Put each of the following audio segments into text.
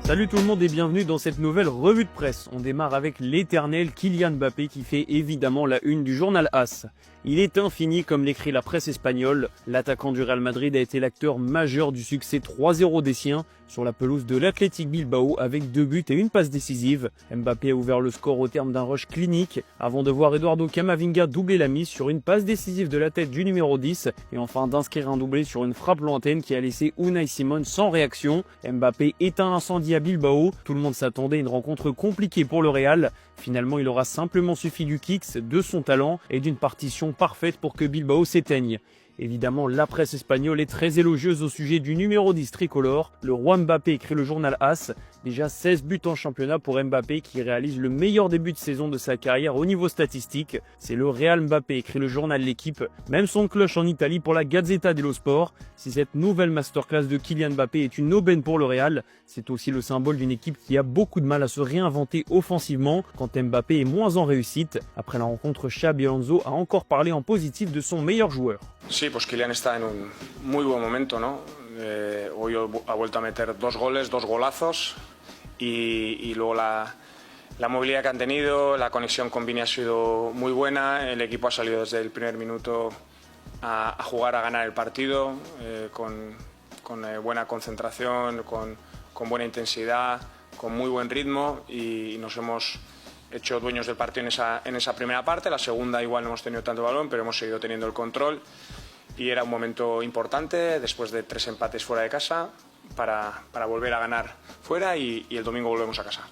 Salut tout le monde et bienvenue dans cette nouvelle revue de presse. On démarre avec l'éternel Kylian Mbappé qui fait évidemment la une du journal AS. Il est infini comme l'écrit la presse espagnole. L'attaquant du Real Madrid a été l'acteur majeur du succès 3-0 des siens sur la pelouse de l'Athletic Bilbao avec 2 buts et une passe décisive. Mbappé a ouvert le score au terme d'un rush clinique avant de voir Eduardo Camavinga doubler la mise sur une passe décisive de la tête du numéro 10 et enfin d'inscrire un doublé sur une frappe lointaine qui a laissé Unai Simon sans réaction. Mbappé éteint l'incendie à Bilbao. Tout le monde s'attendait à une rencontre compliquée pour le Real. Finalement, il aura simplement suffi du kicks, de son talent et d'une partition parfaite pour que Bilbao s'éteigne. Évidemment, la presse espagnole est très élogieuse au sujet du numéro 10 tricolore. Le roi Mbappé, écrit le journal AS. Déjà 16 buts en championnat pour Mbappé qui réalise le meilleur début de saison de sa carrière au niveau statistique. C'est le Real Mbappé, écrit le journal L'Équipe. Même son de cloche en Italie pour la Gazzetta dello Sport. Si cette nouvelle masterclass de Kylian Mbappé est une aubaine pour le Real, c'est aussi le symbole d'une équipe qui a beaucoup de mal à se réinventer offensivement quand Mbappé est moins en réussite. Après la rencontre, Xabi Alonso a encore parlé en positif de son meilleur joueur. Sí, pues Kylian está en un muy buen momento, ¿no? Hoy ha vuelto a meter 2 goles, 2 golazos y luego la movilidad que han tenido, la conexión con Vini ha sido muy buena, el equipo ha salido desde el primer minuto a jugar a ganar el partido con buena concentración, con buena intensidad, con muy buen ritmo y nos hemos hecho dueños del partido en esa primera parte. La segunda igual no hemos tenido tanto balón, pero hemos seguido teniendo el control y era un momento importante después de 3 empates fuera de casa para volver a ganar fuera y el domingo volvemos a casa.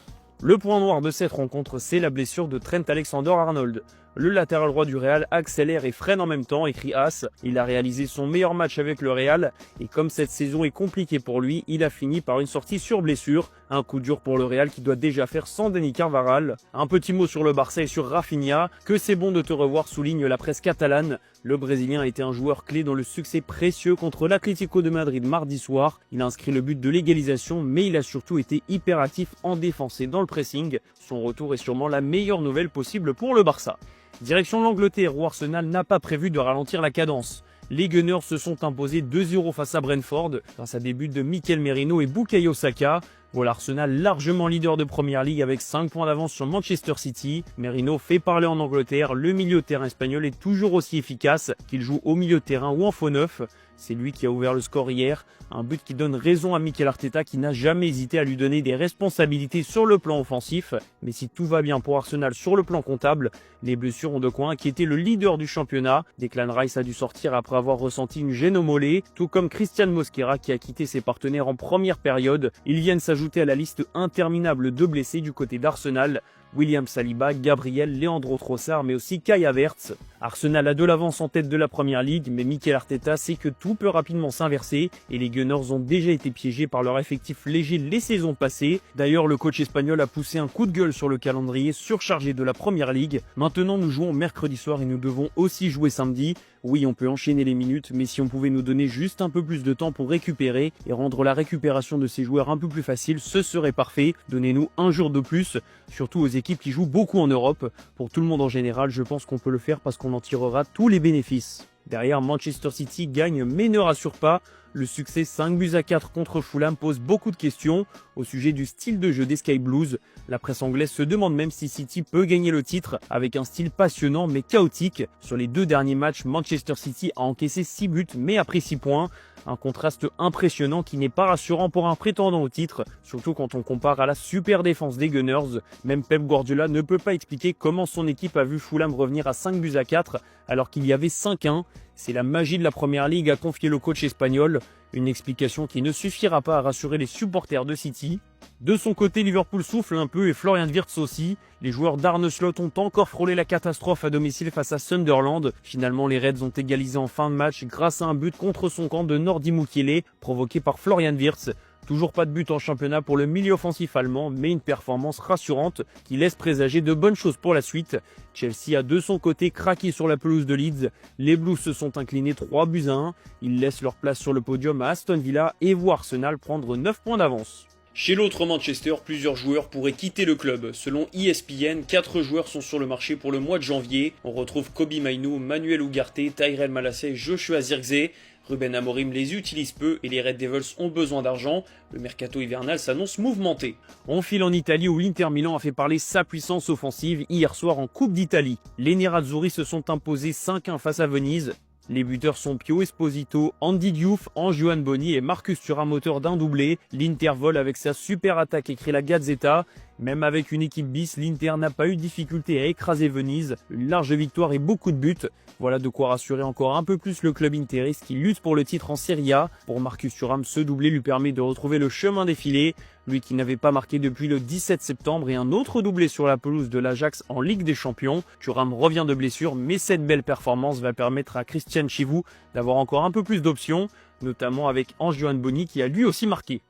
Le point noir de cette rencontre, c'est la blessure de Trent Alexander-Arnold. Le latéral droit du Real accélère et freine en même temps, écrit AS. Il a réalisé son meilleur match avec le Real et comme cette saison est compliquée pour lui, il a fini par une sortie sur blessure. Un coup dur pour le Real qui doit déjà faire sans Dani Carvajal. Un petit mot sur le Barça et sur Rafinha. Que c'est bon de te revoir, souligne la presse catalane. Le Brésilien a été un joueur clé dans le succès précieux contre l'Atlético de Madrid mardi soir. Il a inscrit le but de l'égalisation, mais il a surtout été hyper actif en défense et dans le pressing. Son retour est sûrement la meilleure nouvelle possible pour le Barça. Direction l'Angleterre où Arsenal n'a pas prévu de ralentir la cadence. Les Gunners se sont imposés 2-0 face à Brentford grâce à des buts de Mikel Merino et Bukayo Saka. Voilà Arsenal largement leader de Premier League avec 5 points d'avance sur Manchester City. Merino fait parler en Angleterre, le milieu de terrain espagnol est toujours aussi efficace qu'il joue au milieu de terrain ou en faux neuf. C'est lui qui a ouvert le score hier, un but qui donne raison à Mikel Arteta qui n'a jamais hésité à lui donner des responsabilités sur le plan offensif. Mais si tout va bien pour Arsenal sur le plan comptable, les blessures ont de quoi inquiéter le leader du championnat. Declan Rice a dû sortir après avoir ressenti une gêne au mollet, tout comme Christian Mosquera qui a quitté ses partenaires en première période. Ils viennent s'ajouter à la liste interminable de blessés du côté d'Arsenal. William Saliba, Gabriel, Leandro Trossard mais aussi Kai Havertz. Arsenal a de l'avance en tête de la Première Ligue, mais Mikel Arteta sait que tout peut rapidement s'inverser et les Gunners ont déjà été piégés par leur effectif léger les saisons passées. D'ailleurs, le coach espagnol a poussé un coup de gueule sur le calendrier surchargé de la Première Ligue. Maintenant, nous jouons mercredi soir et nous devons aussi jouer samedi. Oui, on peut enchaîner les minutes, mais si on pouvait nous donner juste un peu plus de temps pour récupérer et rendre la récupération de ces joueurs un peu plus facile, ce serait parfait. Donnez-nous un jour de plus, surtout aux équipes qui jouent beaucoup en Europe. Pour tout le monde en général, je pense qu'on peut le faire parce qu'on en tirera tous les bénéfices. Derrière, Manchester City gagne mais ne rassure pas. Le succès 5-4 contre Fulham pose beaucoup de questions au sujet du style de jeu des Sky Blues. La presse anglaise se demande même si City peut gagner le titre avec un style passionnant mais chaotique. Sur les 2 derniers matchs, Manchester City a encaissé 6 buts mais a pris 6 points. Un contraste impressionnant qui n'est pas rassurant pour un prétendant au titre, surtout quand on compare à la super défense des Gunners. Même Pep Guardiola ne peut pas expliquer comment son équipe a vu Fulham revenir à 5-4 alors qu'il y avait 5-1. C'est la magie de la Première Ligue, a confié le coach espagnol. Une explication qui ne suffira pas à rassurer les supporters de City. De son côté, Liverpool souffle un peu et Florian Wirtz aussi. Les joueurs d'Arne Slot ont encore frôlé la catastrophe à domicile face à Sunderland. Finalement, les Reds ont égalisé en fin de match grâce à un but contre son camp de Nordi Mukiele provoqué par Florian Wirtz. Toujours pas de but en championnat pour le milieu offensif allemand, mais une performance rassurante qui laisse présager de bonnes choses pour la suite. Chelsea a de son côté craqué sur la pelouse de Leeds. Les Blues se sont inclinés 3-1. Ils laissent leur place sur le podium à Aston Villa et voient Arsenal prendre 9 points d'avance. Chez l'autre Manchester, plusieurs joueurs pourraient quitter le club. Selon ESPN, 4 joueurs sont sur le marché pour le mois de janvier. On retrouve Kobbie Mainoo, Manuel Ugarte, Tyrell Malacia et Joshua Zirkzee. Ruben Amorim les utilise peu et les Red Devils ont besoin d'argent. Le mercato hivernal s'annonce mouvementé. On file en Italie où l'Inter Milan a fait parler sa puissance offensive hier soir en Coupe d'Italie. Les Nerazzurri se sont imposés 5-1 face à Venise. Les buteurs sont Pio Esposito, Andy Diouf, Anjuan Boni et Marcus Thuram, auteur d'un doublé. L'Inter vole avec sa super attaque, écrit la Gazzetta. Même avec une équipe bis, l'Inter n'a pas eu de difficulté à écraser Venise. Une large victoire et beaucoup de buts. Voilà de quoi rassurer encore un peu plus le club interiste qui lutte pour le titre en Serie A. Pour Marcus Thuram, ce doublé lui permet de retrouver le chemin des filets. Lui qui n'avait pas marqué depuis le 17 septembre et un autre doublé sur la pelouse de l'Ajax en Ligue des Champions. Thuram revient de blessure, mais cette belle performance va permettre à Christian Chivou d'avoir encore un peu plus d'options, notamment avec Anjuan Boni qui a lui aussi marqué.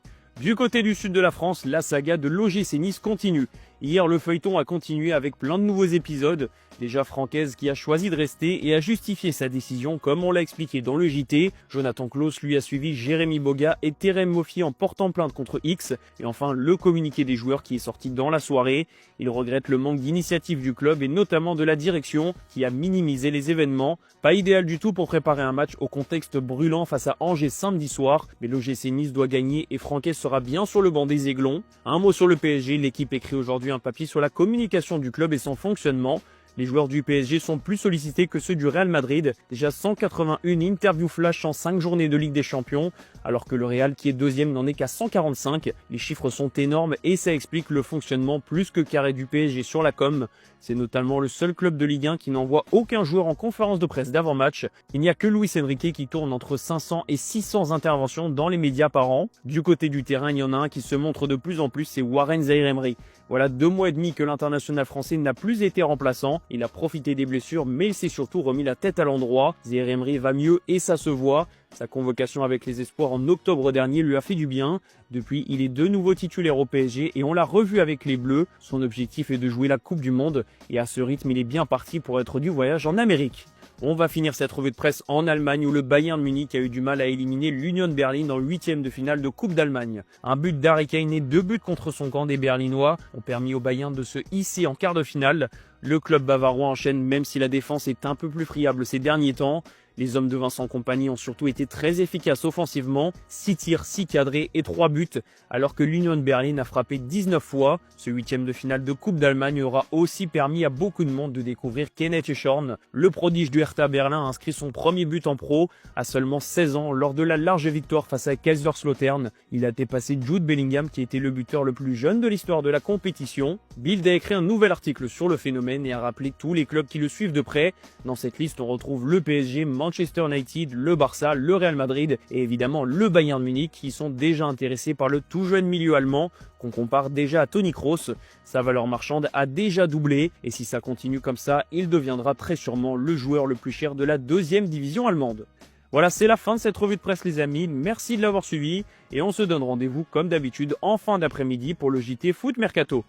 Du côté du sud de la France, la saga de l'OGC Nice continue. Hier, le feuilleton a continué avec plein de nouveaux épisodes. Déjà Francaise qui a choisi de rester et a justifié sa décision comme on l'a expliqué dans le JT. Jonathan Klaus lui a suivi Jérémy Boga et Terem Moffi en portant plainte contre X. Et enfin, le communiqué des joueurs qui est sorti dans la soirée. Il regrette le manque d'initiative du club et notamment de la direction qui a minimisé les événements. Pas idéal du tout pour préparer un match au contexte brûlant face à Angers samedi soir. Mais l'OGC Nice doit gagner et Francaise sera bien sur le banc des Aiglons. Un mot sur le PSG, l'équipe écrit aujourd'hui un papier sur la communication du club et son fonctionnement. Les joueurs du PSG sont plus sollicités que ceux du Real Madrid. Déjà 181 interviews flash en 5 journées de Ligue des Champions, alors que le Real qui est deuxième n'en est qu'à 145. Les chiffres sont énormes et ça explique le fonctionnement plus que carré du PSG sur la com. C'est notamment le seul club de Ligue 1 qui n'envoie aucun joueur en conférence de presse d'avant-match. Il n'y a que Luis Enrique qui tourne entre 500 et 600 interventions dans les médias par an. Du côté du terrain, il y en a un qui se montre de plus en plus, c'est Warren Zaïre-Emery. Voilà 2 mois et demi que l'international français n'a plus été remplaçant. Il a profité des blessures, mais il s'est surtout remis la tête à l'endroit. Zaïre-Emery va mieux et ça se voit. Sa convocation avec les espoirs en octobre dernier lui a fait du bien. Depuis, il est de nouveau titulaire au PSG et on l'a revu avec les Bleus. Son objectif est de jouer la Coupe du Monde et à ce rythme, il est bien parti pour être du voyage en Amérique. On va finir cette revue de presse en Allemagne où le Bayern Munich a eu du mal à éliminer l'Union Berlin en 8e de finale de Coupe d'Allemagne. Un but d'Harry Kane et 2 buts contre son camp des Berlinois ont permis au Bayern de se hisser en quart de finale. Le club bavarois enchaîne même si la défense est un peu plus friable ces derniers temps. Les hommes de Vincent Kompany ont surtout été très efficaces offensivement, 6 tirs, 6 cadrés et 3 buts, alors que l'Union Berlin a frappé 19 fois. Ce 8e de finale de Coupe d'Allemagne aura aussi permis à beaucoup de monde de découvrir Kenneth Schorn. Le prodige du Hertha Berlin a inscrit son premier but en pro à seulement 16 ans lors de la large victoire face à Kaiserslautern. Il a dépassé Jude Bellingham qui était le buteur le plus jeune de l'histoire de la compétition. Bild a écrit un nouvel article sur le phénomène et a rappelé tous les clubs qui le suivent de près. Dans cette liste, on retrouve le PSG, Manchester United, le Barça, le Real Madrid et évidemment le Bayern Munich qui sont déjà intéressés par le tout jeune milieu allemand qu'on compare déjà à Toni Kroos. Sa valeur marchande a déjà doublé et si ça continue comme ça, il deviendra très sûrement le joueur le plus cher de la 2e division allemande. Voilà, c'est la fin de cette revue de presse les amis, merci de l'avoir suivi et on se donne rendez-vous comme d'habitude en fin d'après-midi pour le JT Foot Mercato.